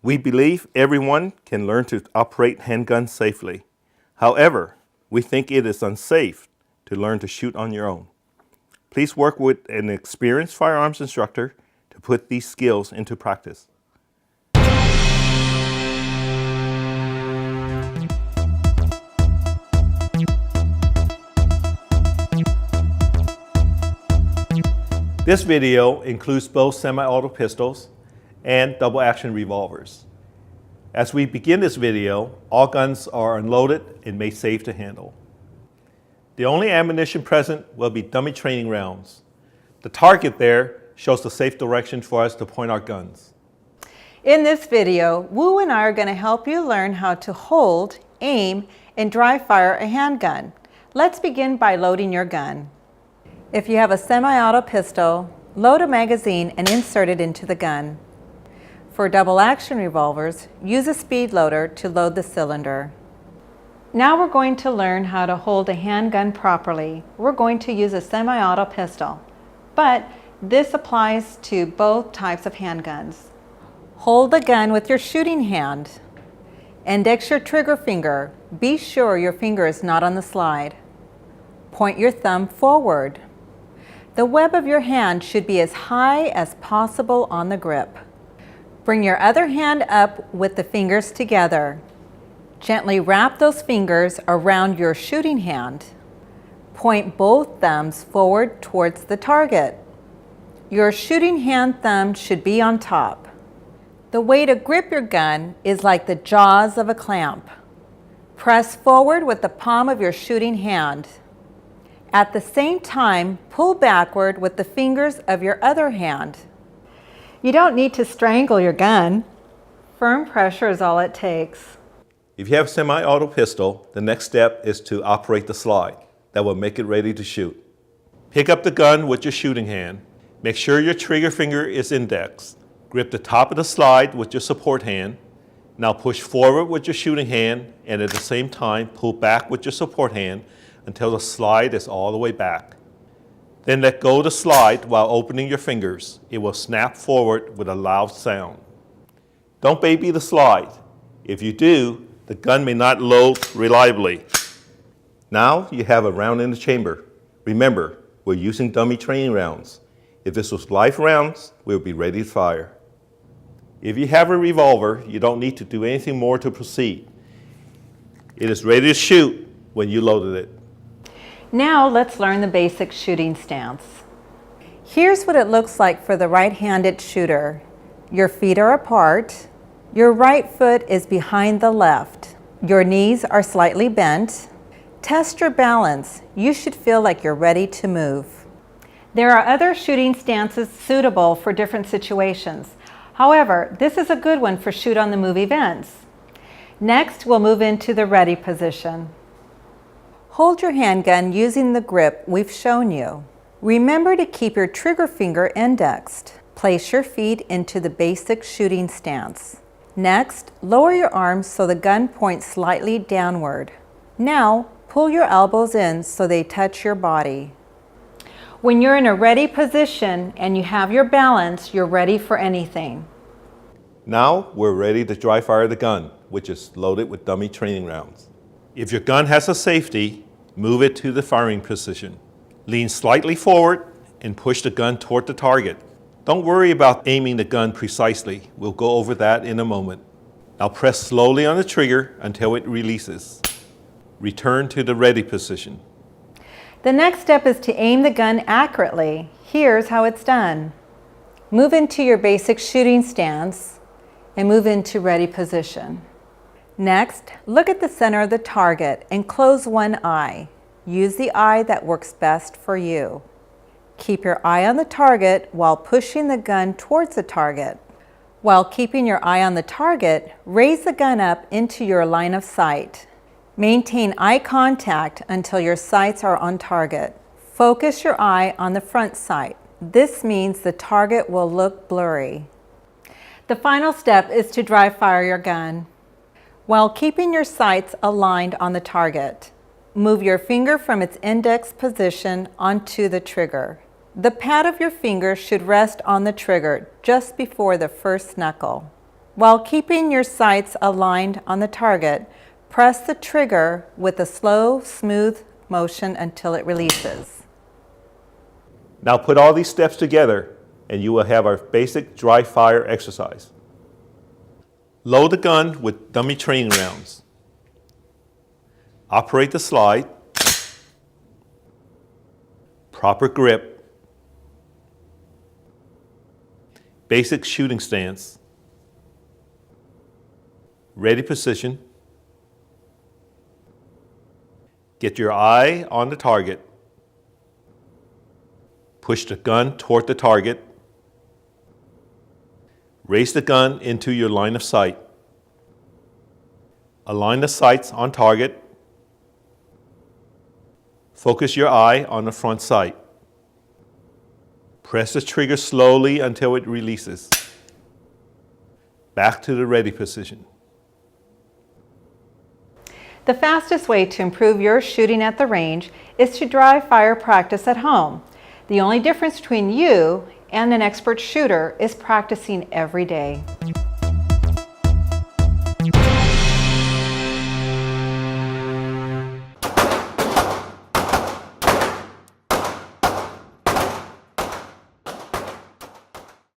We believe everyone can learn to operate handguns safely. However, we think it is unsafe to learn to shoot on your own. Please work with an experienced firearms instructor to put these skills into practice. This video includes both semi-auto pistols and double-action revolvers. As we begin this video, all guns are unloaded and made safe to handle. The only ammunition present will be dummy training rounds. The target there shows the safe direction for us to point our guns. In this video, Wu and I are going to help you learn how to hold, aim, and dry fire a handgun. Let's begin by loading your gun. If you have a semi-auto pistol, load a magazine and insert it into the gun. For double-action revolvers, use a speed loader to load the cylinder. Now we're going to learn how to hold a handgun properly. We're going to use a semi-auto pistol, but this applies to both types of handguns. Hold the gun with your shooting hand. Index your trigger finger. Be sure your finger is not on the slide. Point your thumb forward. The web of your hand should be as high as possible on the grip. Bring your other hand up with the fingers together. Gently wrap those fingers around your shooting hand. Point both thumbs forward towards the target. Your shooting hand thumb should be on top. The way to grip your gun is like the jaws of a clamp. Press forward with the palm of your shooting hand. At the same time, pull backward with the fingers of your other hand. You don't need to strangle your gun. Firm pressure is all it takes. If you have a semi-auto pistol, the next step is to operate the slide. That will make it ready to shoot. Pick up the gun with your shooting hand. Make sure your trigger finger is indexed. Grip the top of the slide with your support hand. Now push forward with your shooting hand and at the same time pull back with your support hand until the slide is all the way back. Then let go of the slide while opening your fingers. It will snap forward with a loud sound. Don't baby the slide. If you do, the gun may not load reliably. Now you have a round in the chamber. Remember, we're using dummy training rounds. If this was live rounds, we'll be ready to fire. If you have a revolver, you don't need to do anything more to proceed. It is ready to shoot when you loaded it. Now let's learn the basic shooting stance. Here's what it looks like for the right-handed shooter. Your feet are apart. Your right foot is behind the left. Your knees are slightly bent. Test your balance. You should feel like you're ready to move. There are other shooting stances suitable for different situations. However, this is a good one for shoot-on-the-move events. Next, we'll move into the ready position. Hold your handgun using the grip we've shown you. Remember to keep your trigger finger indexed. Place your feet into the basic shooting stance. Next, lower your arms so the gun points slightly downward. Now, pull your elbows in so they touch your body. When you're in a ready position and you have your balance, you're ready for anything. Now we're ready to dry fire the gun, which is loaded with dummy training rounds. If your gun has a safety, move it to the firing position. Lean slightly forward and push the gun toward the target. Don't worry about aiming the gun precisely. We'll go over that in a moment. Now press slowly on the trigger until it releases. Return to the ready position. The next step is to aim the gun accurately. Here's how it's done. Move into your basic shooting stance and move into ready position. Next, look at the center of the target and close one eye. Use the eye that works best for you. Keep your eye on the target while pushing the gun towards the target. While keeping your eye on the target, raise the gun up into your line of sight. Maintain eye contact until your sights are on target. Focus your eye on the front sight. This means the target will look blurry. The final step is to dry fire your gun. While keeping your sights aligned on the target, move your finger from its index position onto the trigger. The pad of your finger should rest on the trigger just before the first knuckle. While keeping your sights aligned on the target, press the trigger with a slow, smooth motion until it releases. Now put all these steps together and you will have our basic dry fire exercise. Load the gun with dummy training rounds. Operate the slide. Proper grip. Basic shooting stance. Ready position. Get your eye on the target. Push the gun toward the target. Raise the gun into your line of sight. Align the sights on target. Focus your eye on the front sight. Press the trigger slowly until it releases. Back to the ready position. The fastest way to improve your shooting at the range is to dry fire practice at home. The only difference between you and an expert shooter is practicing every day.